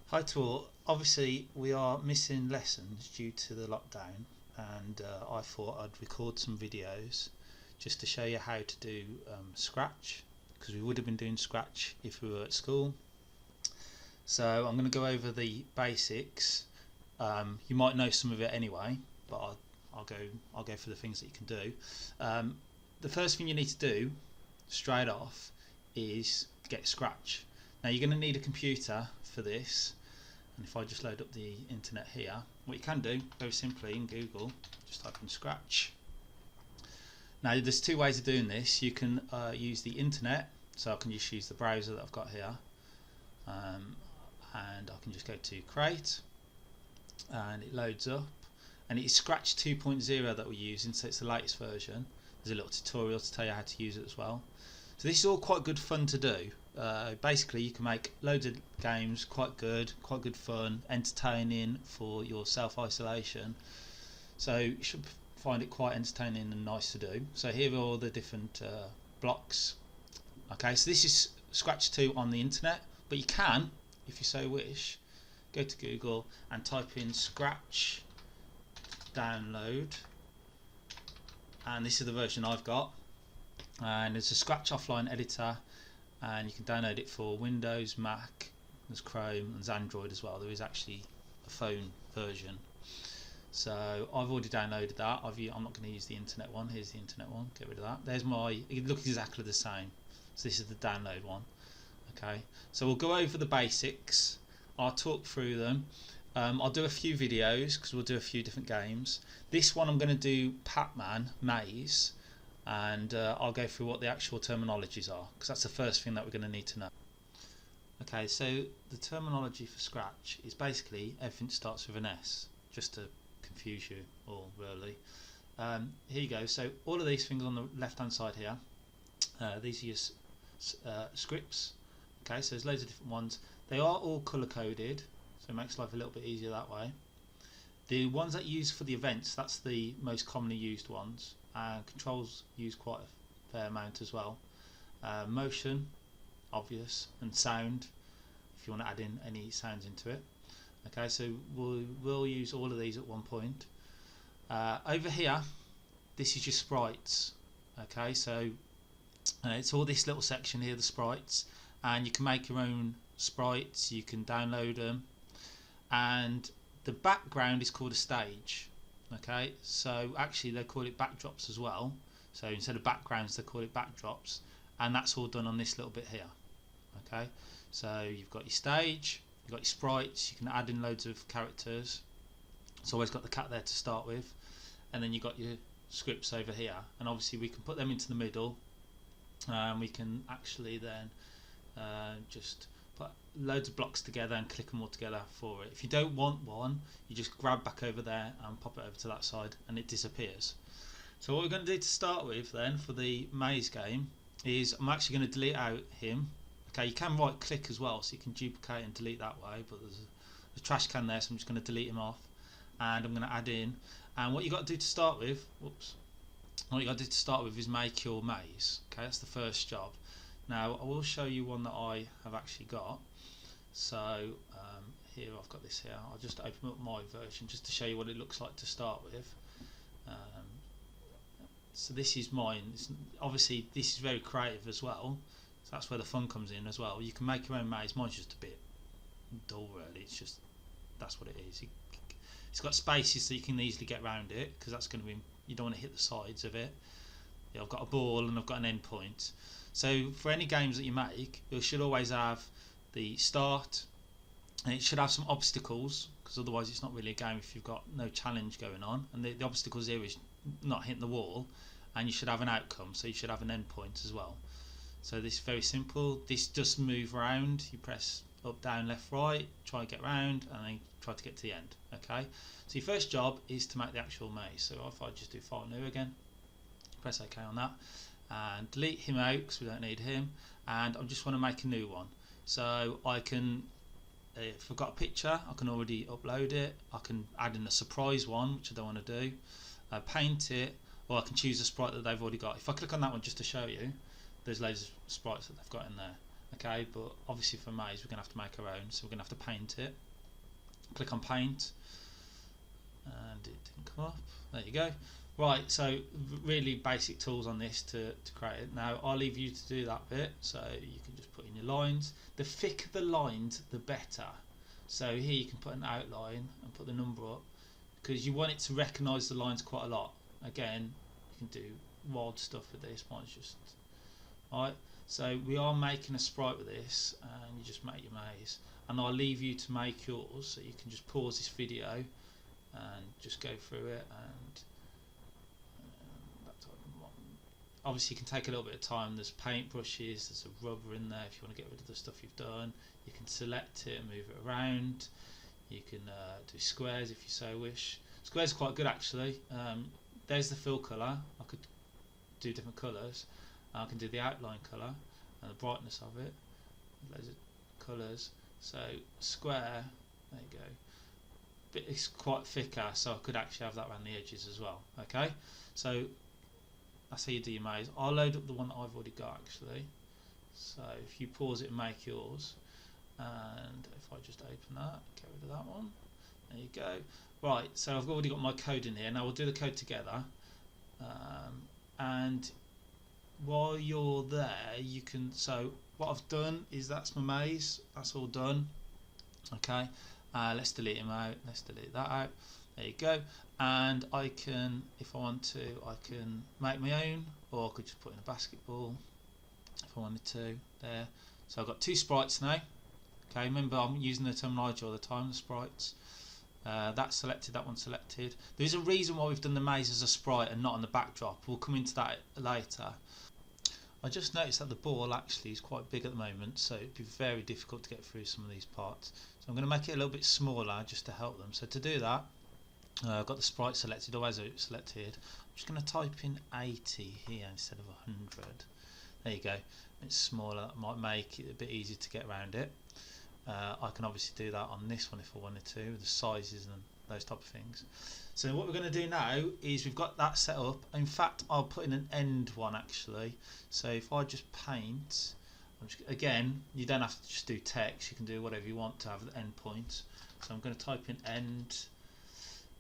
Hi to all. Obviously, we are missing lessons due to the lockdown, and I thought I'd record some videos just to show you how to do Scratch, because we would have been doing Scratch if we were at school. So I'm going to go over the basics. You might know some of it anyway, but I'll go for the things that you can do. The first thing you need to do straight off is get Scratch. Now you're going to need a computer for this, and if I just load up the internet here, what you can do very simply in Google, just type in Scratch. Now there's two ways of doing this. You can use the internet, so I can just use the browser that I've got here, and I can just go to Create, and it loads up, and it's Scratch 2.0 that we're using, so it's the latest version. There's a little tutorial to tell you how to use it as well. So this is all quite good fun to do. Basically you can make loads of games, quite good fun, entertaining for your self-isolation. So you should find it quite entertaining and nice to do. So here are all the different blocks. Okay, so this is Scratch 2 on the internet, but you can, if you so wish, go to Google and type in Scratch download, and this is the version I've got, and it's a Scratch offline editor, and you can download it for Windows, Mac, there's Chrome, and there's Android as well. There is actually a phone version. So I've already downloaded that. I'm not going to use the internet one. Here's the internet one. Get rid of that. There's my. It looks exactly the same. So this is the download one. Okay. So we'll go over the basics. I'll talk through them. I'll do a few videos because we'll do a few different games. This one I'm going to do Pacman Maze, and I'll go through what the actual terminologies are, because that's the first thing that we're going to need to know. Okay, so the terminology for Scratch is basically everything starts with an S, just to confuse you all really. Here you go. So all of these things on the left hand side here, these are your scripts. Okay, so there's loads of different ones. They are all colour coded, so it makes life a little bit easier that way. The ones that you use for the events, that's the most commonly used ones. Controls use quite a fair amount as well. Motion, obvious, and sound, if you want to add in any sounds into it. Okay, so we'll use all of these at one point. Over here, this is your sprites. Okay, so it's all this little section here, the sprites, and you can make your own sprites, you can download them, and the background is called a stage. Okay, so actually they call it backdrops as well. So instead of backgrounds, they call it backdrops, and that's all done on this little bit here. Okay, so you've got your stage, you've got your sprites, you can add in loads of characters. It's always got the cat there to start with, and then you've got your scripts over here, and obviously we can put them into the middle, and we can actually then just put loads of blocks together and click them all together for it. If you don't want one, you just grab back over there and pop it over to that side, and it disappears. So what we're going to do to start with then for the maze game is I'm actually going to delete out him. Okay, you can right click as well, so you can duplicate and delete that way, but there's a trash can there, so I'm just going to delete him off, and I'm going to add in. And what you got to do to start with, what you got to do to start with is make your maze. Okay, that's the first job. Now I will show you one that I have actually got. So here I've got this here. I'll just open up my version just to show you what it looks like to start with. So this is mine. Obviously this is very creative as well, so that's where the fun comes in as well. You can make your own maze. Mine's just a bit dull really. It's just, that's what it is. It's got spaces so you can easily get around it, because that's going to be, you don't want to hit the sides of it. Yeah, I've got a ball and I've got an end point. So for any games that you make, you should always have the start, and it should have some obstacles, because otherwise it's not really a game if you've got no challenge going on. And the obstacles here is not hitting the wall, and you should have an outcome, so you should have an end point as well. So this is very simple. This just move around. You press up, down, left, right, try and get around, and then try to get to the end. Okay, so your first job is to make the actual maze. So if I just do File New again, press OK on that, and delete him out because we don't need him, and I just want to make a new one. So I can, if I've got a picture, I can already upload it. I can add in a surprise one, which I don't want to do, paint it, or I can choose a sprite that they've already got. If I click on that one just to show you, there's loads of sprites that they've got in there. okay, but obviously for maze we're going to have to make our own, so we're going to have to paint it. Click on paint, and it didn't come up. There you go. Right, so really basic tools on this to create it. Now I'll leave you to do that bit, so you can just put in your lines. The thicker the lines, the better. So here you can put an outline and put the number up, because you want it to recognise the lines quite a lot. Again, you can do wild stuff with this. Mine's just right. So we are making a sprite with this, and you just make your maze. And I'll leave you to make yours, so you can just pause this video and just go through it. And obviously you can take a little bit of time. There's paint brushes, there's a rubber in there if you want to get rid of the stuff you've done. You can select it and move it around. You can do squares if you so wish. Squares are quite good actually. There's the fill colour. I could do different colours. I can do the outline colour and the brightness of it. Loads of colours. So square, there you go. But it's quite thicker, so I could actually have that around the edges as well. Okay, so that's how you do your maze. I'll load up the one that I've already got actually. So if you pause it and make yours, and if I just open that, get rid of that one. There you go. Right, so I've already got my code in here. Now we'll do the code together. And while you're there, you can. So what I've done is that's my maze. That's all done. Okay. Let's delete him out. Let's delete that out. There you go. And I can, if I want to, I can make my own, or I could just put in a basketball if I wanted to. There. So I've got two sprites now. Okay. Remember, I'm using the terminology all the time. The sprites. That's selected, that one's selected. There's a reason why we've done the maze as a sprite and not on the backdrop. We'll come into that later. I just noticed that the ball actually is quite big at the moment, so it'd be very difficult to get through some of these parts. So I'm going to make it a little bit smaller just to help them. So to do that, I've got the sprite selected, always selected. I'm just going to type in 80 here instead of 100. There you go. It's smaller, that might make it a bit easier to get around it. I can obviously do that on this one if I wanted to, with the sizes and those type of things. So what we're going to do now is we've got that set up. In fact, I'll put in an end one actually. So if I just paint, again, you don't have to just do text, you can do whatever you want to have the end point. So I'm going to type in end.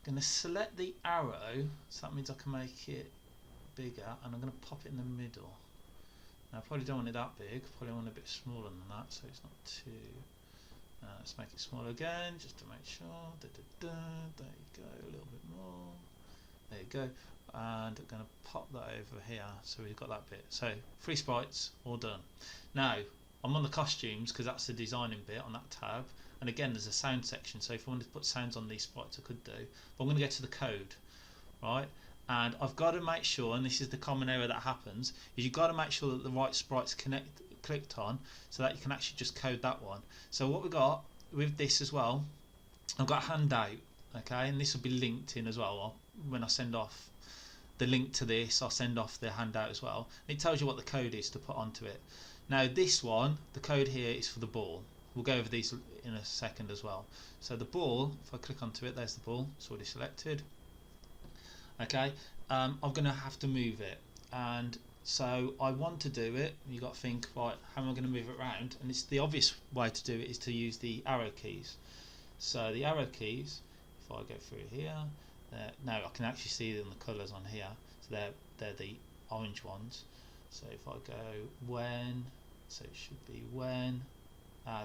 I'm going to select the arrow, so that means I can make it bigger, and I'm going to pop it in the middle. Now I probably don't want it that big, probably want it a bit smaller than that, so it's not too. Let's make it smaller again, just to make sure. There you go, a little bit more. There you go. And I'm going to pop that over here, so we've got that bit. So 3 sprites, all done. Now I'm on the costumes because that's the designing bit on that tab. And again, there's a sound section. So if I wanted to put sounds on these sprites, I could do. But I'm going to get to the code, right? And I've got to make sure, and this is the common error that happens, is you've got to make sure that the right sprites clicked on, so that you can actually just code that one. So what we got with this as well, I've got handout, okay, and this will be linked in as well. When I send off the link to this, I'll send off the handout as well. It tells you what the code is to put onto it. Now this one, the code here is for the ball. We'll go over these in a second as well. So the ball, if I click onto it, there's the ball, it's already selected. Okay, I'm going to have to move it, and so I want to do it. You've got to think, right, how am I going to move it around? And it's the obvious way to do it is to use the arrow keys. So the arrow keys, if I go through here, now I can actually see them, the colours on here. So they're the orange ones. So if I go when, so it should be when.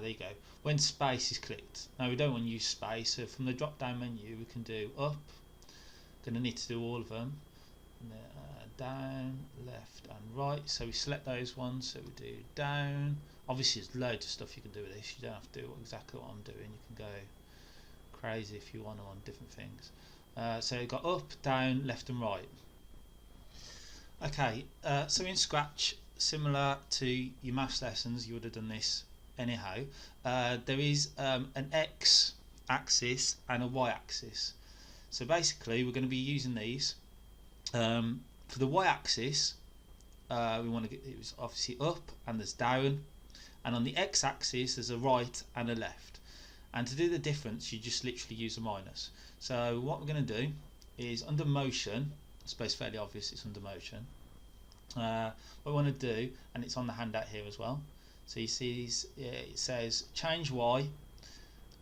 There you go. When space is clicked. Now we don't want to use space, so from the drop down menu we can do up. Going to need to do all of them. Down, left and right, so we select those ones, so we do down. Obviously there's loads of stuff you can do with this, you don't have to do exactly what I'm doing, you can go crazy if you want to on different things. So you've got up, down, left and right. Okay, so in Scratch, similar to your maths lessons, you would have done this anyhow. There is an X axis and a Y axis. So basically we're going to be using these. For the y-axis, we want to get it was obviously up and there's down, and on the x-axis there's a right and a left. And to do the difference, you just literally use a minus. So what we're going to do is under motion. I suppose fairly obvious it's under motion. What we want to do, and it's on the handout here as well. So you see it says change Y,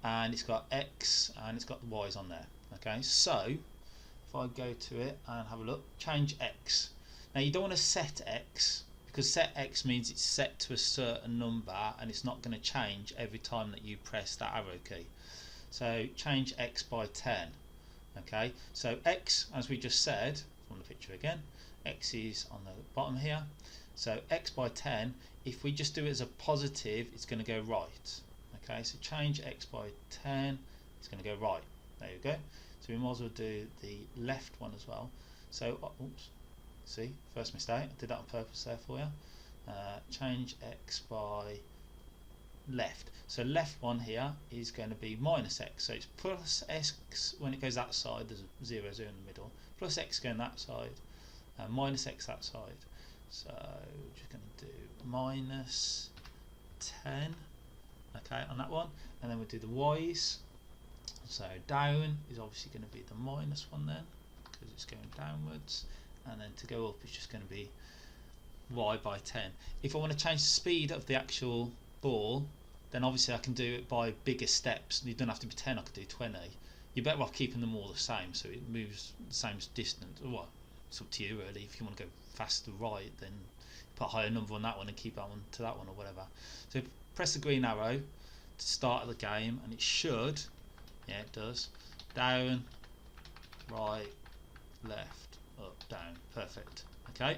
and it's got X and it's got the Y's on there. Okay, so if I go to it and have a look, change X. Now you don't want to set X, because set X means it's set to a certain number and it's not going to change every time that you press that arrow key. So change X by 10. Okay, so X, as we just said from the picture again, X is on the bottom here. So X by 10, if we just do it as a positive, it's going to go right. Okay, so change X by 10, it's going to go right. There you go. So we might as well do the left one as well. So, oops, see, first mistake, I did that on purpose there for you. Change X by left. So left one here is going to be minus X. So it's plus X when it goes that side, there's a 0, 0 in the middle, plus X going that side, minus X that side. So we're just going to do minus 10, okay, on that one, and then we'll do the Y's. So down is obviously going to be the minus one then, because it's going downwards, and then to go up is just going to be Y by 10. If I want to change the speed of the actual ball, then obviously I can do it by bigger steps. You don't have to be 10, I could do 20. You're better off keeping them all the same, so it moves the same distance. Well, it's up to you really. If you want to go faster right, then put a higher number on that one and keep that one to that one or whatever. So press the green arrow to start the game, and it should, yeah it does, down, right, left, up, down, perfect. Okay,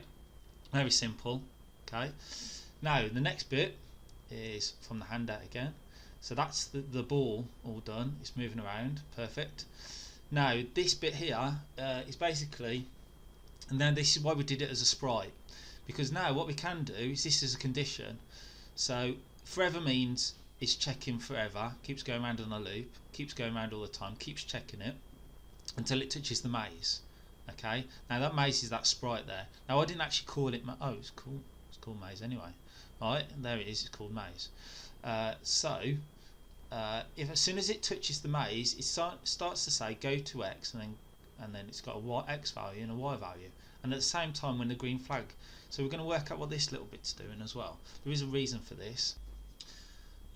very simple. Okay, now the next bit is from the handout again. So that's the ball all done, it's moving around, perfect. Now this bit here is basically, and then this is why we did it as a sprite, because now what we can do is this is a condition. So forever means it's checking forever, keeps going around on a loop, keeps going around all the time, keeps checking it until it touches the maze. Okay, now that maze is that sprite there. Now I didn't actually call it oh, it's called maze anyway. Right, there it is, it's called maze. If as soon as it touches the maze, it starts to say go to X, and then it's got a X value and a Y value, and at the same time when the green flag. So we're going to work out what this little bit's doing as well. There is a reason for this.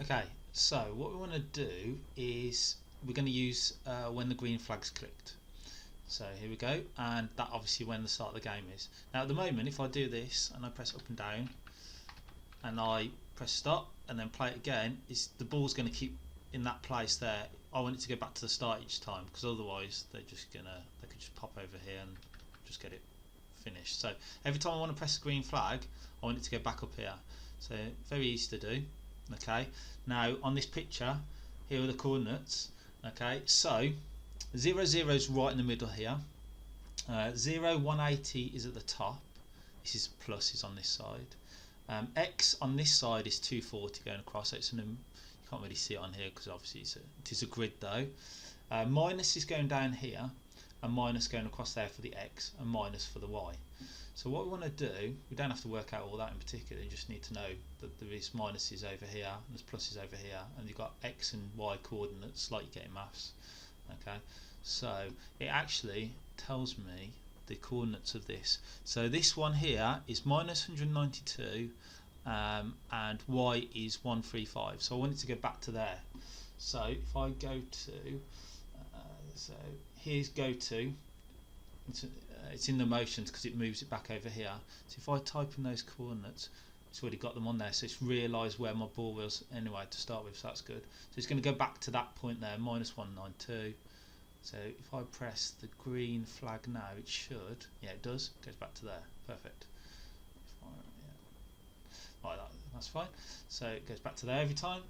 Okay, so what we want to do is we're going to use when the green flag's clicked. So here we go, and that obviously when the start of the game is. Now at the moment, if I do this and I press up and down and I press stop and then play it again, the ball's going to keep in that place there. I want it to go back to the start each time, because otherwise they could just pop over here and just get it finished. So every time I want to press the green flag, I want it to go back up here. So very easy to do. Okay, now on this picture here are the coordinates. Okay, so 0, 0 is right in the middle here, 0, 180 is at the top, this is plus is on this side, X on this side is 240 going across, so it's you can't really see it on here because obviously it is a grid though. Minus is going down here, and minus going across there for the X, and minus for the Y. So what we want to do, we don't have to work out all that in particular, you just need to know that there is minuses over here and there's pluses over here, and you've got X and Y coordinates like you get in maths. Okay, so it actually tells me the coordinates of this. So this one here is minus 192 and Y is 135, so I want it to go back to there. So if I go to so here's go to, it's in the motions because it moves it back over here. So if I type in those coordinates, it's already got them on there, so it's realised where my ball was anyway to start with, so that's good. So it's going to go back to that point there, minus 192. So if I press the green flag now, it should, yeah it does, it goes back to there, perfect. Like that, that's fine. So it goes back to there every time.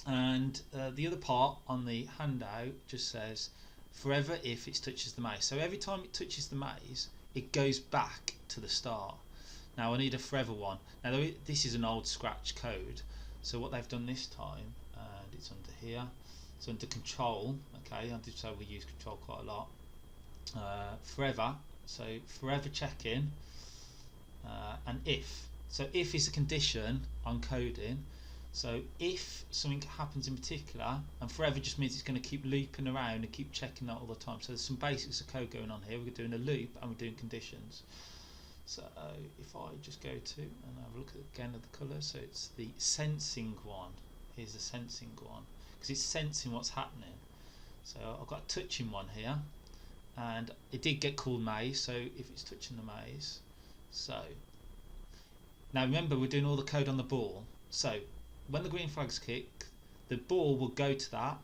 And the other part on the handout just says forever if it touches the maze. So every time it touches the maze, it goes back to the start. Now I need a forever one. Now this is an old Scratch code, so what they've done this time, and it's under here, it's under control. Okay, I did say we use control quite a lot. Forever, so forever check in, and if. So if is a condition on coding. So if something happens in particular, and forever just means it's going to keep looping around and keep checking that all the time. So there's some basics of code going on here. We're doing a loop and we're doing conditions. So if I just go to and have a look again at the colour, so it's the sensing one. Here's the sensing one, because it's sensing what's happening. So I've got a touching one here, and it did get called maze, so if it's touching the maze, so now remember we're doing all the code on the ball, so when the green flag's kicked, the ball will go to that.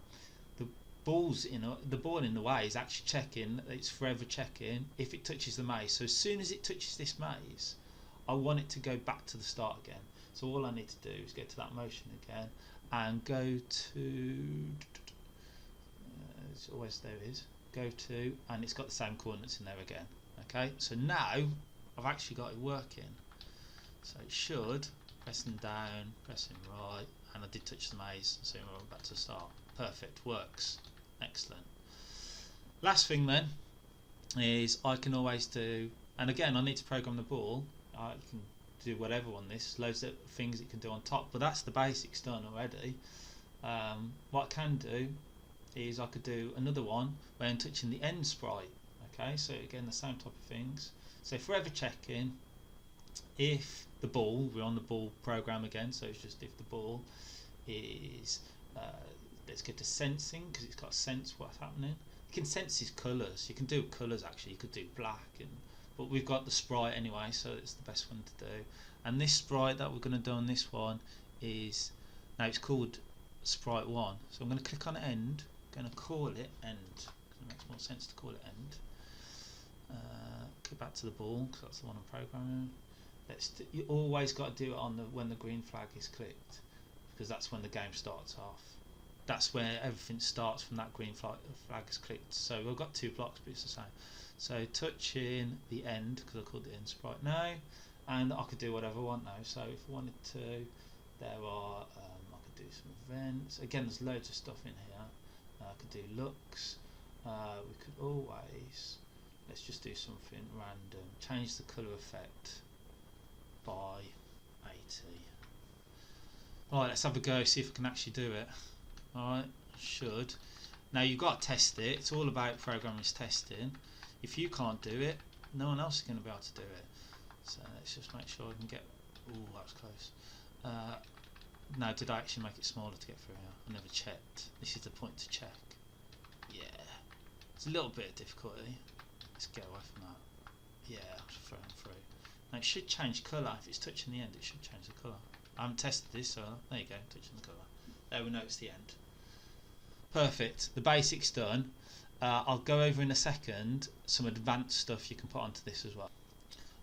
The ball in the way is actually checking, it's forever checking if it touches the maze. So as soon as it touches this maze, I want it to go back to the start again. So all I need to do is go to that motion again and go to it's always there it is, go to, and it's got the same coordinates in there again. Okay, so now I've actually got it working. So it should, pressing down, pressing right, and I did touch the maze, so we're back to the start. Perfect, works. Excellent. Last thing then is I can always do, and again I need to program the ball. I can do whatever on this, loads of things it can do on top, but that's the basics done already. What I can do is I could do another one where I'm touching the end sprite. Okay, so again the same type of things. So forever checking if the ball, we're on the ball program again, so it's just if the ball is let's go to sensing, because it's got to sense what's happening. You can sense his colours, you can do colours actually, you could do black, but we've got the sprite anyway, so it's the best one to do. And this sprite that we're going to do on this one is, now it's called sprite 1, so I'm going to click on end, going to call it end, because it makes more sense to call it end. Click back to the ball, because that's the one I'm programming. You always got to do it on when the green flag is clicked, because that's when the game starts off. That's where everything starts, from that green flag is clicked. So we've got two blocks, but it's the same. So touching the end, because I called it end sprite now, and I could do whatever I want now. So if I wanted to, there are I could do some events. Again, there's loads of stuff in here. I could do looks. We could always, let's just do something random. Change the colour effect by 80. Alright, let's have a go, see if I can actually do it. Alright, should. Now you've got to test it. It's all about programmers testing. If you can't do it, no one else is going to be able to do it. So let's just make sure I can get, ooh, that was close. Now did I actually make it smaller to get through here? I never checked. This is the point to check. Yeah. It's a little bit of difficulty. Let's get away from that. Yeah, I'll throw it through. Now it should change colour. If it's touching the end, it should change the colour. I haven't tested this, so there you go, touching the colour. There we know it's the end. Perfect. The basics done. I'll go over in a second some advanced stuff you can put onto this as well.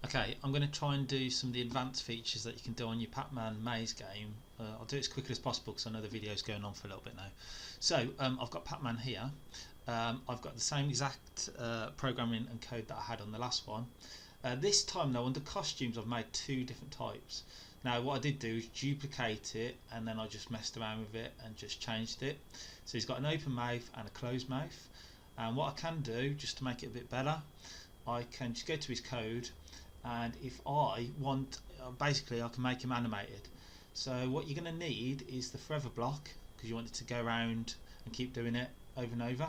Okay, I'm going to try and do some of the advanced features that you can do on your Pacman maze game. I'll do it as quickly as possible because I know the video is going on for a little bit now. So I've got Pacman here. I've got the same exact programming and code that I had on the last one. This time though, under costumes, I've made two different types. Now what I did do is duplicate it, and then I just messed around with it and just changed it. So he's got an open mouth and a closed mouth. And what I can do, just to make it a bit better, I can just go to his code, and if I want, basically I can make him animated. So what you're going to need is the forever block, because you want it to go around and keep doing it over and over.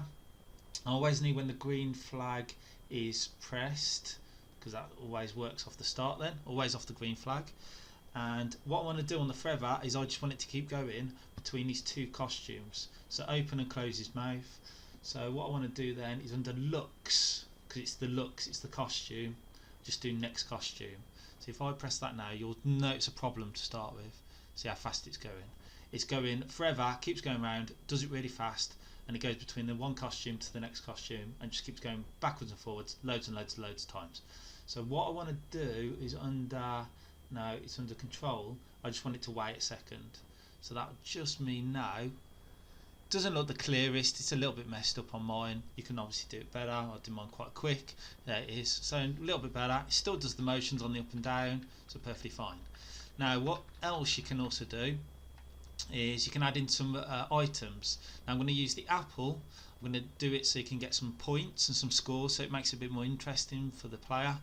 I always need when the green flag is pressed, because that always works off the start then, always off the green flag. And what I want to do on the forever is I just want it to keep going between these two costumes. So open and close his mouth. So what I want to do then is under looks, because it's the looks, it's the costume, just do next costume. So if I press that now, you'll notice a problem to start with. See how fast it's going. It's going forever, keeps going around, does it really fast, and it goes between the one costume to the next costume and just keeps going backwards and forwards loads and loads and loads of times. So what I want to do is under, no, it's under control, I just want it to wait a second. So that would just mean now, doesn't look the clearest, it's a little bit messed up on mine. You can obviously do it better. I did mine quite quick. There it is. So a little bit better. It still does the motions on the up and down, so perfectly fine. Now what else you can also do is you can add in some items. Now I'm going to use the apple. I'm going to do it so you can get some points and some scores, so it makes it a bit more interesting for the player.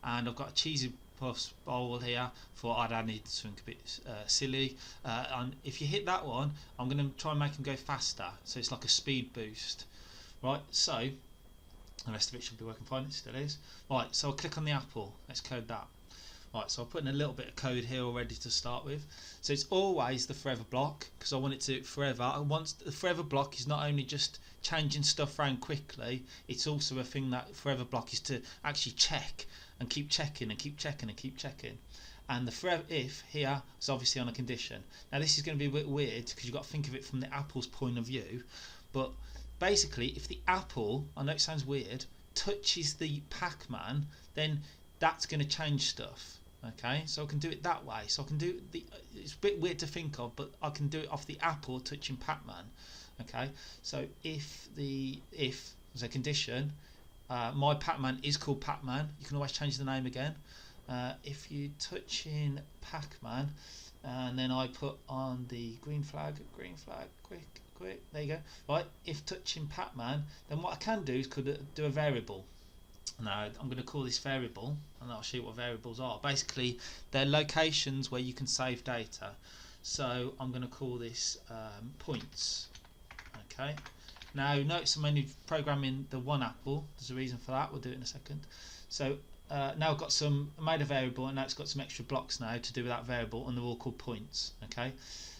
And I've got a cheesy puffs bowl here for I need something a bit silly, and if you hit that one, I'm going to try and make them go faster, so it's like a speed boost. Right, so the rest of it should be working fine. It still is. Right, so I'll click on the apple. Let's code that. Right, so I'll put in a little bit of code here already to start with. So it's always the forever block because I want it to do it forever. And once the forever block is not only just changing stuff around quickly, it's also a thing that forever block is to actually check and keep checking and keep checking and keep checking. And the forever if here is obviously on a condition. Now this is going to be a bit weird because you've got to think of it from the apple's point of view, but basically if the apple, I know it sounds weird, touches the Pacman, then that's going to change stuff. Okay, so I can do it that way. So I can do it's a bit weird to think of, but I can do it off the apple touching Pacman. Okay, so if there's a condition, my Pacman is called Pacman, you can always change the name again. If you touch in Pacman, and then I put on the green flag, quick, there you go. Right, if touching Pacman, then what I can do is could do a variable. Now I'm going to call this variable, and I'll show you what variables are. Basically, they're locations where you can save data. So I'm going to call this points. Okay. Now notice I'm only programming the one apple. There's a reason for that. We'll do it in a second. So now I've got made a variable, and now it's got some extra blocks now to do with that variable, and they're all called points. Okay.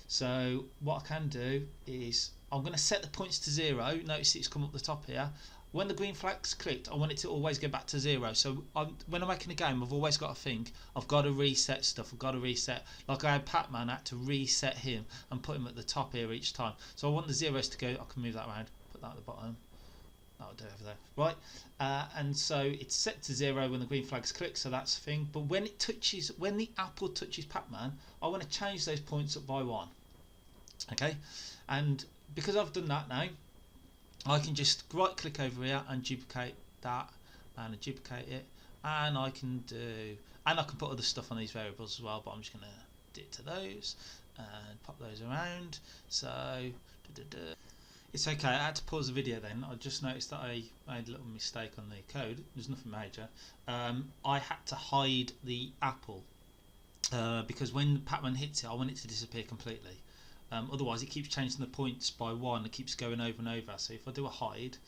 So what I can do is I'm going to set the points to 0. Notice it's come up the top here. When the green flag's clicked, I want it to always go back to 0. So when I'm making a game, I've always got to think, I've got to reset stuff. I've got to reset. Like I had Pacman, I had to reset him and put him at the top here each time. So I want the zeros to go. I can move that around. Put that at the bottom. That'll do over there. Right. And so it's set to 0 when the green flag's clicked. So that's the thing. But when the apple touches Pacman, I want to change those points up by 1. Okay. And because I've done that now, I can just right click over here and duplicate that and duplicate it, and I can put other stuff on these variables as well, but I'm just going to do it to those and pop those around. So it's okay. I had to pause the video then. I just noticed that I made a little mistake on the code. There's nothing major. I had to hide the apple because when Pacman hits it, I want it to disappear completely. Otherwise it keeps changing the points by 1, it keeps going over and over. So if I do a hide,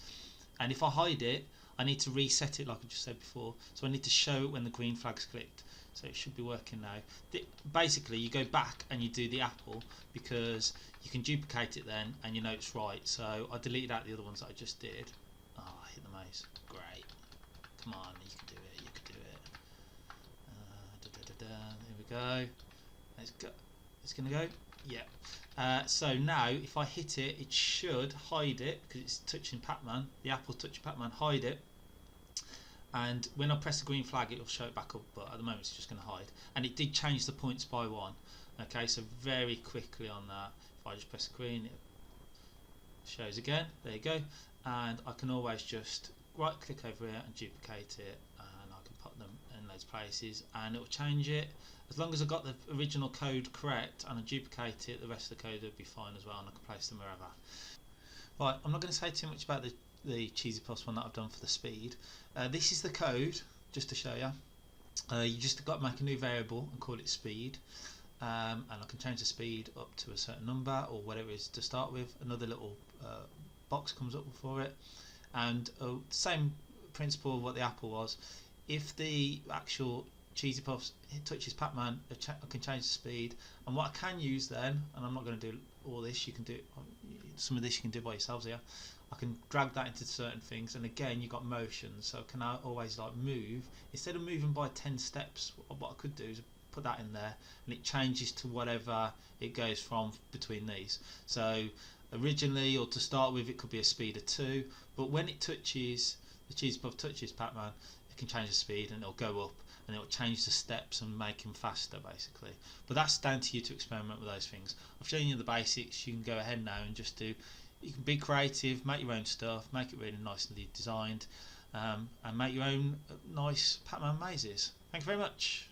and if I hide it, I need to reset it like I just said before, so I need to show it when the green flag's clicked. So it should be working now. Basically you go back and you do the apple because you can duplicate it then and you know it's right. So I deleted out the other ones that I just did. Oh, I hit the mouse. Great. Come on, you can do it, you can do it. There we go. It's going to go. Yeah. So now if I hit it, it should hide it because it's touching Pacman. The apple's touching Pacman, hide it. And when I press the green flag, it will show it back up, but at the moment it's just going to hide. And it did change the points by 1. Okay, so very quickly on that, if I just press green, it shows again. There you go. And I can always just right click over here and duplicate it, and I can put them in those places, and it will change it. As long as I got the original code correct and I duplicate it, the rest of the code will be fine as well, and I can place them wherever. Right, I'm not going to say too much about the Cheesy Puffs one that I've done for the speed. This is the code, just to show you. You just got to make a new variable and call it speed, and I can change the speed up to a certain number or whatever it is to start with. Another little box comes up for it, and same principle of what the apple was. If the actual Cheesy Puffs touches Pacman, I can change the speed, and what I can use then, and I'm not going to do all this, you can do some of this you can do by yourselves here. I can drag that into certain things, and again you've got motion, so I can always like move instead of moving by 10 steps. What I could do is put that in there, and it changes to whatever it goes from between these. So originally, or to start with, it could be a speed of 2, but when it touches, the Cheesy Puff touches Pacman, it can change the speed and it'll go up, and it'll change the steps and make him faster basically. But that's down to you to experiment with those things. I've shown you the basics. You can go ahead now and just do, you can be creative, make your own stuff, make it really nicely designed, and make your own nice Pacman mazes. Thank you very much.